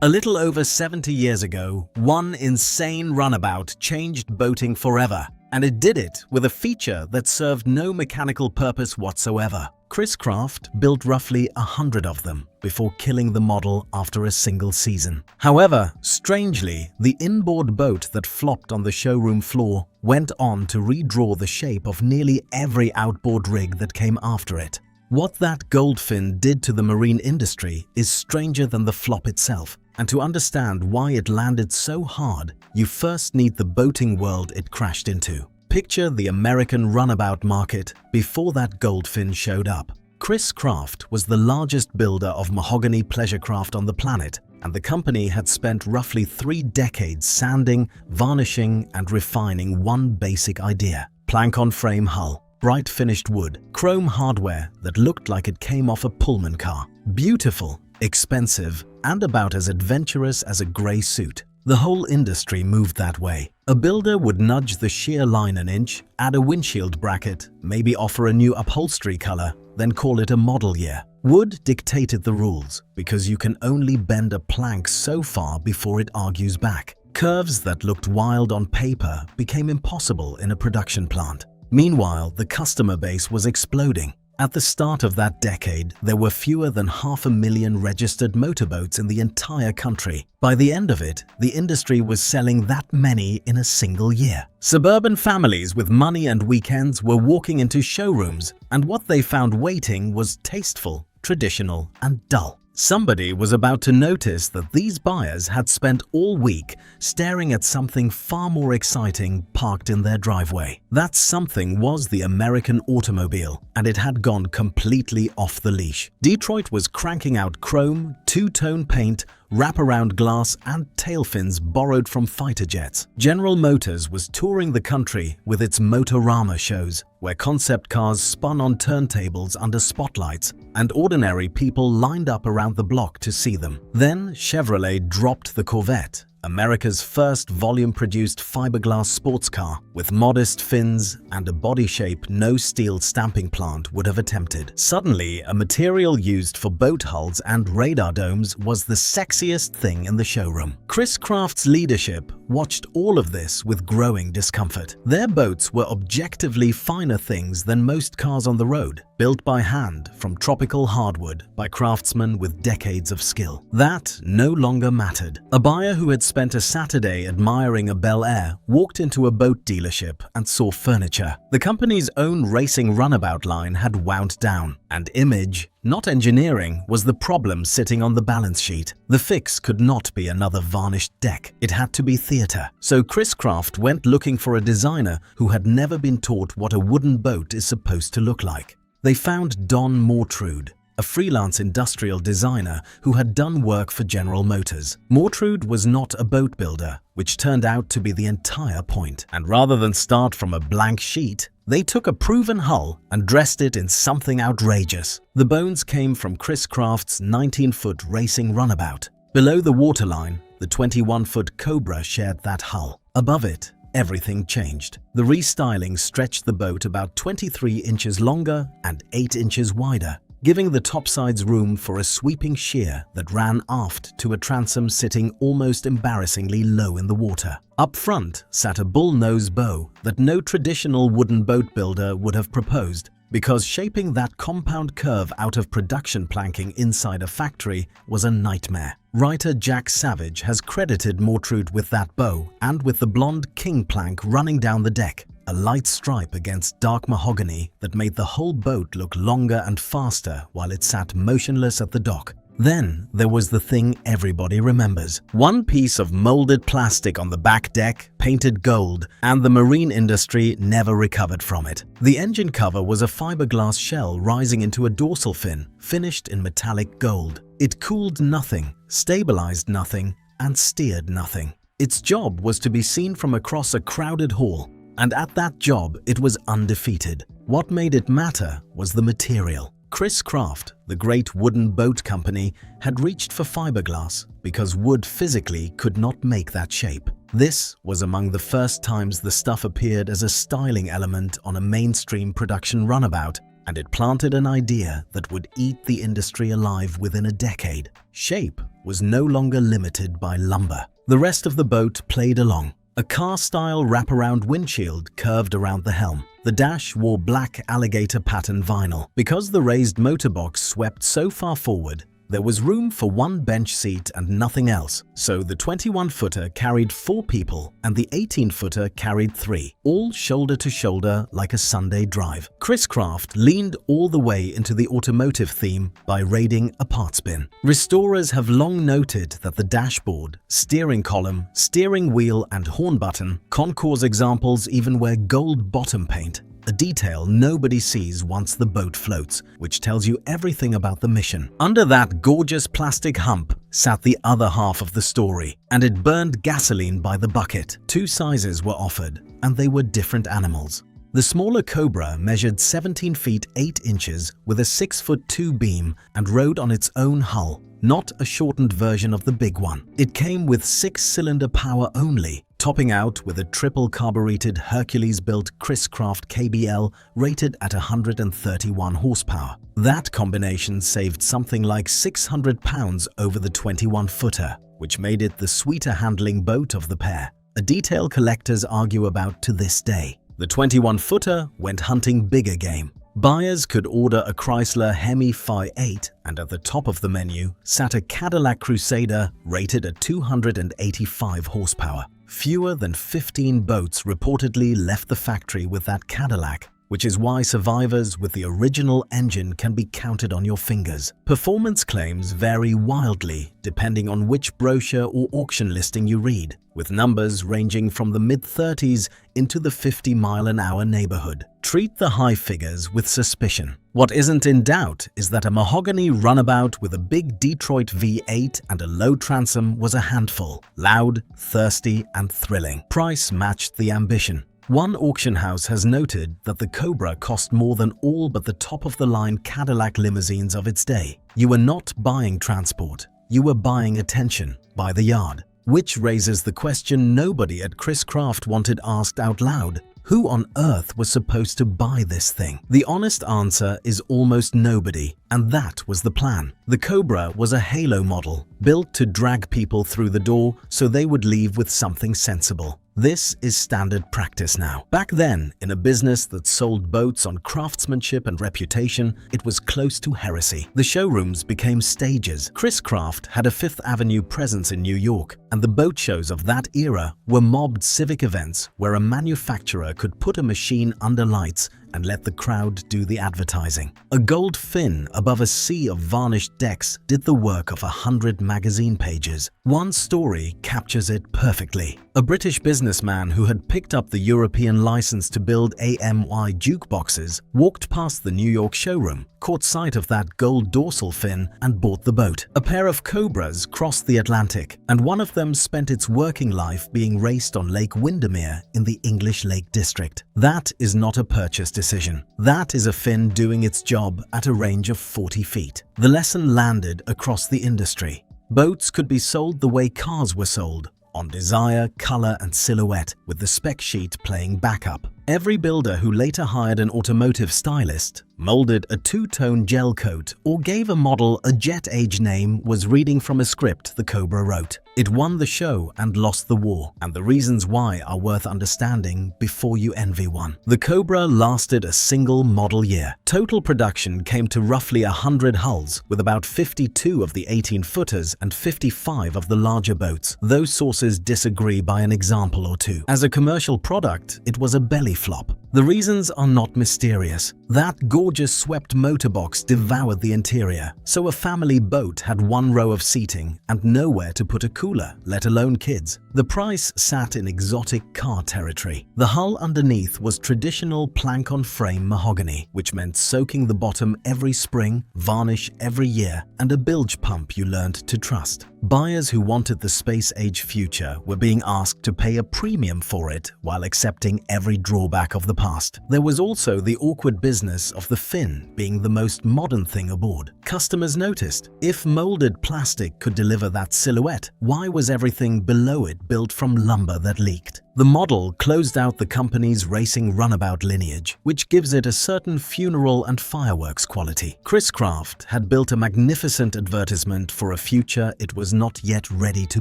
A little over 70 years ago, one insane runabout changed boating forever, and it did it with a feature that served no mechanical purpose whatsoever. Chris-Craft built roughly 100 of them before killing the model after a single season. However, strangely, the inboard boat that flopped on the showroom floor went on to redraw the shape of nearly every outboard rig that came after it. What that goldfin did to the marine industry is stranger than the flop itself, and to understand why it landed so hard, you first need the boating world it crashed into. Picture the American runabout market before that goldfin showed up. Chris-Craft was the largest builder of mahogany pleasure craft on the planet, and the company had spent roughly 3 decades sanding, varnishing, and refining one basic idea: plank-on-frame hull, bright finished wood, chrome hardware that looked like it came off a Pullman car. Beautiful, expensive, and about as adventurous as a grey suit. The whole industry moved that way. A builder would nudge the shear line an inch, add a windshield bracket, maybe offer a new upholstery color, then call it a model year. Wood dictated the rules because you can only bend a plank so far before it argues back. Curves that looked wild on paper became impossible in a production plant. Meanwhile, the customer base was exploding. At the start of that decade, there were fewer than 500,000 registered motorboats in the entire country. By the end of it, the industry was selling that many in a single year. Suburban families with money and weekends were walking into showrooms, and what they found waiting was tasteful, traditional, and dull. Somebody was about to notice that these buyers had spent all week staring at something far more exciting parked in their driveway. That something was the American automobile, and it had gone completely off the leash. Detroit was cranking out chrome, two-tone paint, wraparound glass, and tail fins borrowed from fighter jets. General Motors was touring the country with its Motorama shows, where concept cars spun on turntables under spotlights, and ordinary people lined up around the block to see them. Then Chevrolet dropped the Corvette, America's first volume-produced fiberglass sports car, with modest fins and a body shape no steel stamping plant would have attempted. Suddenly, a material used for boat hulls and radar domes was the sexiest thing in the showroom. Chris-Craft's leadership watched all of this with growing discomfort. Their boats were objectively finer things than most cars on the road, built by hand from tropical hardwood by craftsmen with decades of skill. That no longer mattered. A buyer who had spent a Saturday admiring a Bel Air walked into a boat dealership and saw furniture. The company's own racing runabout line had wound down, and image, not engineering, was the problem sitting on the balance sheet. The fix could not be another varnished deck. It had to be theater. So Chris-Craft went looking for a designer who had never been taught what a wooden boat is supposed to look like. They found Don Mortrude, a freelance industrial designer who had done work for General Motors. Mortrude was not a boat builder, which turned out to be the entire point. And rather than start from a blank sheet, they took a proven hull and dressed it in something outrageous. The bones came from Chris-Craft's 19-foot racing runabout. Below the waterline, the 21-foot Cobra shared that hull. Above it, everything changed. The restyling stretched the boat about 23 inches longer and 8 inches wider, giving the topsides room for a sweeping sheer that ran aft to a transom sitting almost embarrassingly low in the water. Up front sat a bullnose bow that no traditional wooden boat builder would have proposed, because shaping that compound curve out of production planking inside a factory was a nightmare. Writer Jack Savage has credited Mortrude with that bow and with the blonde king plank running down the deck, a light stripe against dark mahogany that made the whole boat look longer and faster while it sat motionless at the dock. Then there was the thing everybody remembers. One piece of molded plastic on the back deck, painted gold, and the marine industry never recovered from it. The engine cover was a fiberglass shell rising into a dorsal fin, finished in metallic gold. It cooled nothing, stabilized nothing, and steered nothing. Its job was to be seen from across a crowded hall, and at that job it was undefeated. What made it matter was the material. Chris-Craft, the great wooden boat company, had reached for fiberglass because wood physically could not make that shape. This was among the first times the stuff appeared as a styling element on a mainstream production runabout, and it planted an idea that would eat the industry alive within a decade. Shape was no longer limited by lumber. The rest of the boat played along. A car-style wraparound windshield curved around the helm. The dash wore black alligator pattern vinyl. Because the raised motorbox swept so far forward, there was room for one bench seat and nothing else, so the 21-footer carried 4 people and the 18-footer carried 3, all shoulder to shoulder like a Sunday drive. Chris-Craft leaned all the way into the automotive theme by raiding a parts bin. Restorers have long noted that the dashboard, steering column, steering wheel and horn button, concours examples even wear gold bottom paint, a detail nobody sees once the boat floats, which tells you everything about the mission. Under that gorgeous plastic hump sat the other half of the story, and it burned gasoline by the bucket. 2 sizes were offered, and they were different animals. The smaller Cobra measured 17 feet 8 inches with a 6'2" beam and rode on its own hull, not a shortened version of the big one. It came with 6-cylinder power only, topping out with a triple carbureted Hercules-built Chris-Craft KBL rated at 131 horsepower. That combination saved something like 600 pounds over the 21-footer, which made it the sweeter handling boat of the pair, a detail collectors argue about to this day. The 21-footer went hunting bigger game. Buyers could order a Chrysler Hemi-powered, and at the top of the menu sat a Cadillac Crusader rated at 285 horsepower. Fewer than 15 boats reportedly left the factory with that Cadillac, which is why survivors with the original engine can be counted on your fingers. Performance claims vary wildly depending on which brochure or auction listing you read, with numbers ranging from the mid-30s into the 50-mile-an-hour neighborhood. Treat the high figures with suspicion. What isn't in doubt is that a mahogany runabout with a big Detroit V8 and a low transom was a handful, loud, thirsty, and thrilling. Price matched the ambition. One auction house has noted that the Cobra cost more than all but the top-of-the-line Cadillac limousines of its day. You were not buying transport, you were buying attention by the yard. Which raises the question nobody at Chris-Craft wanted asked out loud: who on earth was supposed to buy this thing? The honest answer is almost nobody, and that was the plan. The Cobra was a halo model, built to drag people through the door so they would leave with something sensible. This is standard practice now. Back then, in a business that sold boats on craftsmanship and reputation, it was close to heresy. The showrooms became stages. Chris-Craft had a Fifth Avenue presence in New York, and the boat shows of that era were mobbed civic events where a manufacturer could put a machine under lights and let the crowd do the advertising. A gold fin above a sea of varnished decks did the work of 100 magazine pages. One story captures it perfectly. A British businessman who had picked up the European license to build AMY jukeboxes walked past the New York showroom, caught sight of that gold dorsal fin, and bought the boat. A pair of Cobras crossed the Atlantic, and one of them spent its working life being raced on Lake Windermere in the English Lake District. That is not a purchase decision. That is a fin doing its job at a range of 40 feet. The lesson landed across the industry. Boats could be sold the way cars were sold, on desire, color, and silhouette, with the spec sheet playing backup. Every builder who later hired an automotive stylist, molded a two-tone gel coat, or gave a model a jet-age name was reading from a script the Cobra wrote. It won the show and lost the war, and the reasons why are worth understanding before you envy one. The Cobra lasted a single model year. Total production came to roughly 100 hulls, with about 52 of the 18-footers and 55 of the larger boats. Those sources disagree by an example or two. As a commercial product, it was a belly flop. The reasons are not mysterious. That gorgeous swept motorbox devoured the interior, so a family boat had one row of seating and nowhere to put a cooler, let alone kids. The price sat in exotic car territory. The hull underneath was traditional plank-on-frame mahogany, which meant soaking the bottom every spring, varnish every year, and a bilge pump you learned to trust. Buyers who wanted the space-age future were being asked to pay a premium for it while accepting every drawback of the past. There was also the awkward business of the fin being the most modern thing aboard. Customers noticed, if molded plastic could deliver that silhouette, why was everything below it built from lumber that leaked? The model closed out the company's racing Runabout lineage, which gives it a certain funeral and fireworks quality. Chris-Craft had built a magnificent advertisement for a future it was not yet ready to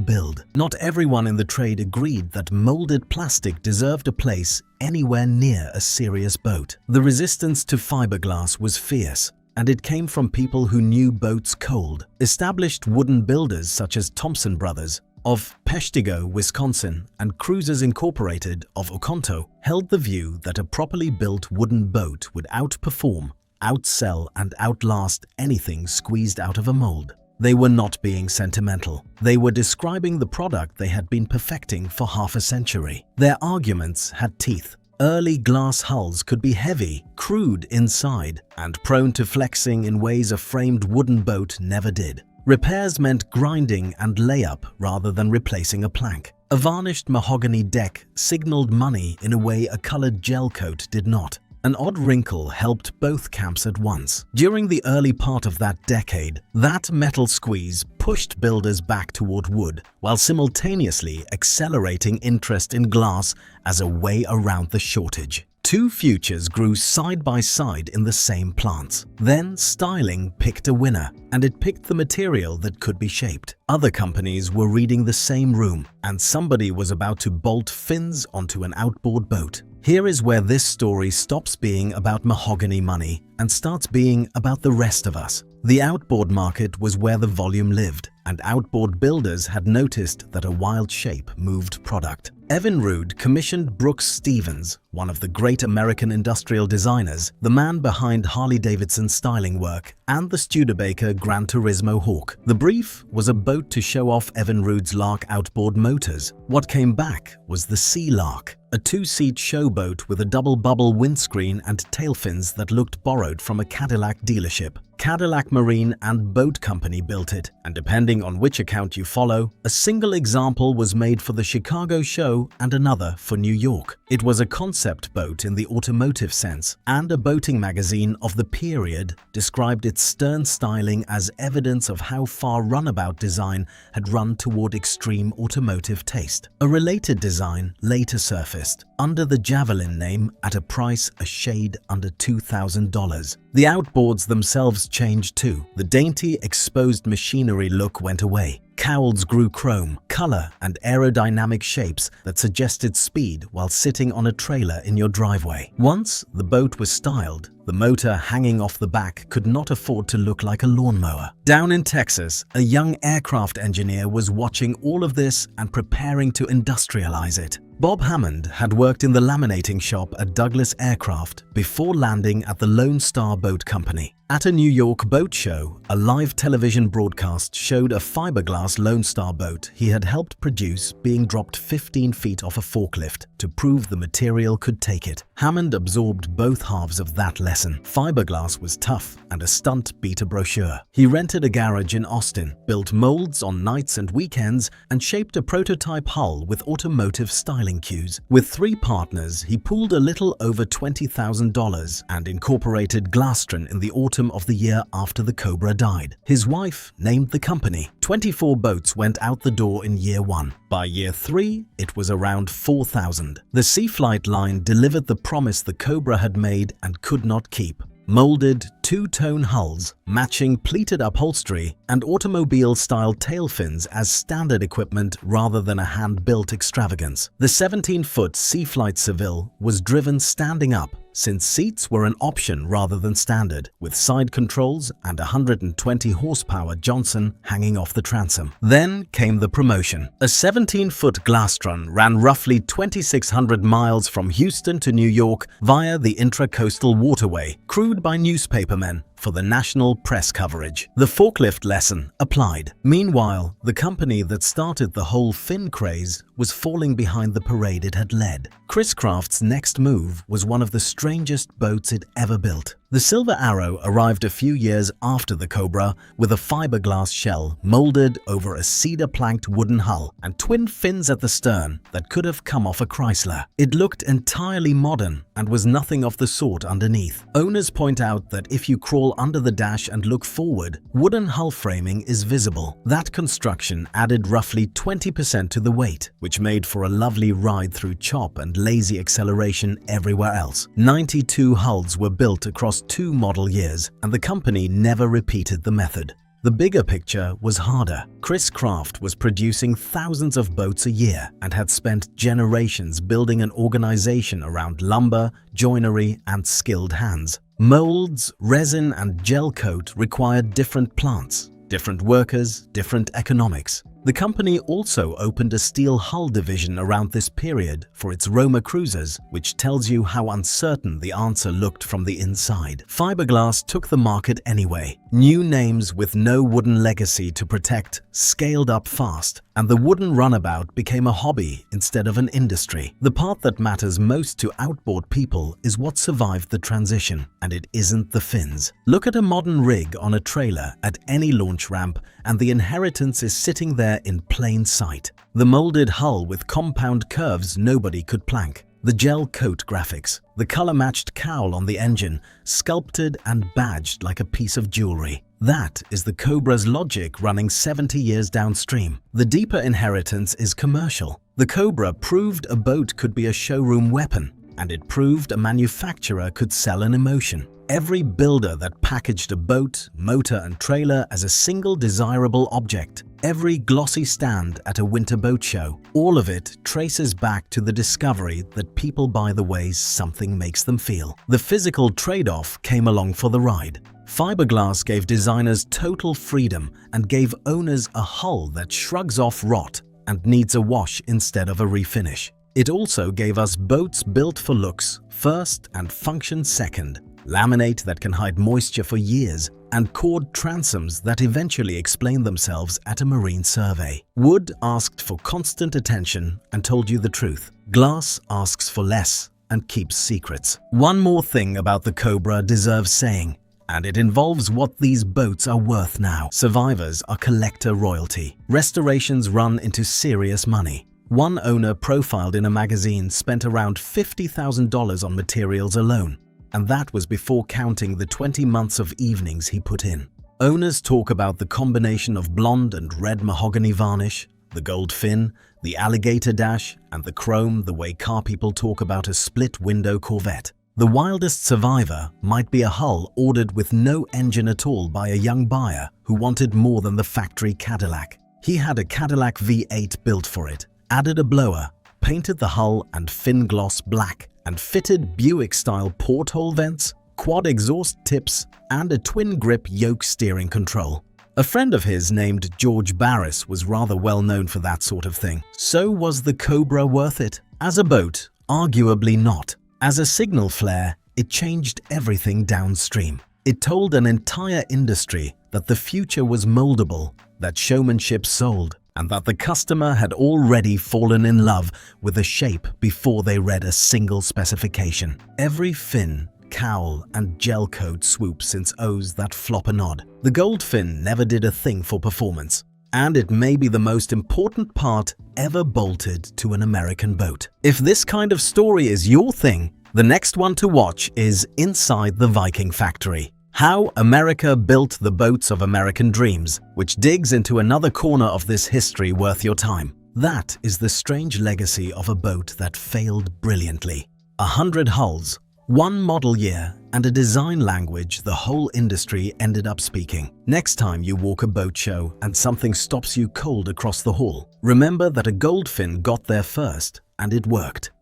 build. Not everyone in the trade agreed that molded plastic deserved a place anywhere near a serious boat. The resistance to fiberglass was fierce, and it came from people who knew boats cold. Established wooden builders such as Thompson Brothers of Peshtigo, Wisconsin, and Cruisers Incorporated of Oconto held the view that a properly built wooden boat would outperform, outsell, and outlast anything squeezed out of a mold. They were not being sentimental. They were describing the product they had been perfecting for half a century. Their arguments had teeth. Early glass hulls could be heavy, crude inside, and prone to flexing in ways a framed wooden boat never did. Repairs meant grinding and layup rather than replacing a plank. A varnished mahogany deck signaled money in a way a colored gel coat did not. An odd wrinkle helped both camps at once. During the early part of that decade, that metal squeeze pushed builders back toward wood, while simultaneously accelerating interest in glass as a way around the shortage. Two futures grew side by side in the same plants. Then styling picked a winner, and it picked the material that could be shaped. Other companies were reading the same room, and somebody was about to bolt fins onto an outboard boat. Here is where this story stops being about mahogany money and starts being about the rest of us. The outboard market was where the volume lived, and outboard builders had noticed that a wild shape moved product. Evinrude commissioned Brooks Stevens, one of the great American industrial designers, the man behind Harley-Davidson styling work, and the Studebaker Gran Turismo Hawk. The brief was a boat to show off Evinrude's Lark outboard motors. What came back was the Sea Lark, a two-seat showboat with a double-bubble windscreen and tail fins that looked borrowed from a Cadillac dealership. Cadillac Marine and Boat Company built it, and depending on which account you follow, a single example was made for the Chicago show and another for New York. It was a concept boat in the automotive sense, and a boating magazine of the period described its stern styling as evidence of how far Runabout design had run toward extreme automotive taste. A related design later surfaced, under the Javelin name at a price a shade under $2,000. The outboards themselves changed too. The dainty, exposed machinery look went away. Cowls grew chrome, color, and aerodynamic shapes that suggested speed while sitting on a trailer in your driveway. Once the boat was styled, the motor hanging off the back could not afford to look like a lawnmower. Down in Texas, a young aircraft engineer was watching all of this and preparing to industrialize it. Bob Hammond had worked in the laminating shop at Douglas Aircraft before landing at the Lone Star Boat Company. At a New York boat show, a live television broadcast showed a fiberglass Lone Star boat he had helped produce being dropped 15 feet off a forklift to prove the material could take it. Hammond absorbed both halves of that lesson. Fiberglass was tough, and a stunt beat a brochure. He rented a garage in Austin, built molds on nights and weekends, and shaped a prototype hull with automotive styling cues. With 3 partners, he pooled a little over $20,000 and incorporated Glastron in the autumn of the year after the Cobra died. His wife named the company. 24 boats went out the door in year 1. By year 3, it was around 4,000. The Seaflight line delivered the promise the Cobra had made and could not keep. Molded two-tone hulls, matching pleated upholstery, and automobile-style tail fins as standard equipment rather than a hand-built extravagance. The 17-foot Seaflight Seville was driven standing up, since seats were an option rather than standard, with side controls and 120 horsepower Johnson hanging off the transom. Then came the promotion. A 17-foot Glastron ran roughly 2,600 miles from Houston to New York via the intracoastal waterway, crewed by newspapermen for the national press coverage. The forklift lesson applied. Meanwhile, the company that started the whole fin craze was falling behind the parade it had led. Chris-Craft's next move was one of the strangest boats it ever built. The Silver Arrow arrived a few years after the Cobra with a fiberglass shell molded over a cedar-planked wooden hull and twin fins at the stern that could have come off a Chrysler. It looked entirely modern and was nothing of the sort underneath. Owners point out that if you crawl under the dash and look forward, wooden hull framing is visible. That construction added roughly 20% to the weight, which made for a lovely ride through chop and lazy acceleration everywhere else. 92 hulls were built across 2 model years, and the company never repeated the method. The bigger picture was harder. Chris-Craft was producing thousands of boats a year and had spent generations building an organization around lumber, joinery, and skilled hands. Molds, resin, and gel coat required different plants, different workers, different economics. The company also opened a steel hull division around this period for its Roma cruisers, which tells you how uncertain the answer looked from the inside. Fiberglass took the market anyway. New names with no wooden legacy to protect scaled up fast, and the wooden runabout became a hobby instead of an industry. The part that matters most to outboard people is what survived the transition, and it isn't the fins. Look at a modern rig on a trailer at any launch ramp, and the inheritance is sitting there in plain sight. The molded hull with compound curves nobody could plank, the gel coat graphics, the color-matched cowl on the engine, sculpted and badged like a piece of jewelry. That is the Cobra's logic running 70 years downstream. The deeper inheritance is commercial. The Cobra proved a boat could be a showroom weapon, and it proved a manufacturer could sell an emotion. Every builder that packaged a boat, motor, and trailer as a single desirable object, every glossy stand at a winter boat show, all of it traces back to the discovery that people buy the way something makes them feel. The physical trade-off came along for the ride. Fiberglass gave designers total freedom and gave owners a hull that shrugs off rot and needs a wash instead of a refinish. It also gave us boats built for looks first and function second, laminate that can hide moisture for years, and cord transoms that eventually explain themselves at a marine survey. Wood asked for constant attention and told you the truth. Glass asks for less and keeps secrets. One more thing about the Cobra deserves saying, and it involves what these boats are worth now. Survivors are collector royalty. Restorations run into serious money. One owner profiled in a magazine spent around $50,000 on materials alone, and that was before counting the 20 months of evenings he put in. Owners talk about the combination of blonde and red mahogany varnish, the gold fin, the alligator dash, and the chrome the way car people talk about a split-window Corvette. The wildest survivor might be a hull ordered with no engine at all by a young buyer who wanted more than the factory Cadillac. He had a Cadillac V8 built for it, added a blower, painted the hull and fin gloss black, and fitted Buick-style porthole vents, quad exhaust tips, and a twin-grip yoke steering control. A friend of his named George Barris was rather well known for that sort of thing. So was the Cobra worth it? As a boat, arguably not. As a signal flare, it changed everything downstream. It told an entire industry that the future was moldable, that showmanship sold, and that the customer had already fallen in love with the shape before they read a single specification. Every fin, cowl, and gel coat swoop since owes that flop a nod. The gold fin never did a thing for performance, and it may be the most important part ever bolted to an American boat. If this kind of story is your thing, the next one to watch is Inside the Viking Factory: How America Built the Boats of American Dreams, which digs into another corner of this history worth your time. That is the strange legacy of a boat that failed brilliantly. 100 hulls, one model year, and a design language the whole industry ended up speaking. Next time you walk a boat show and something stops you cold across the hall, remember that a goldfin got there first, and it worked.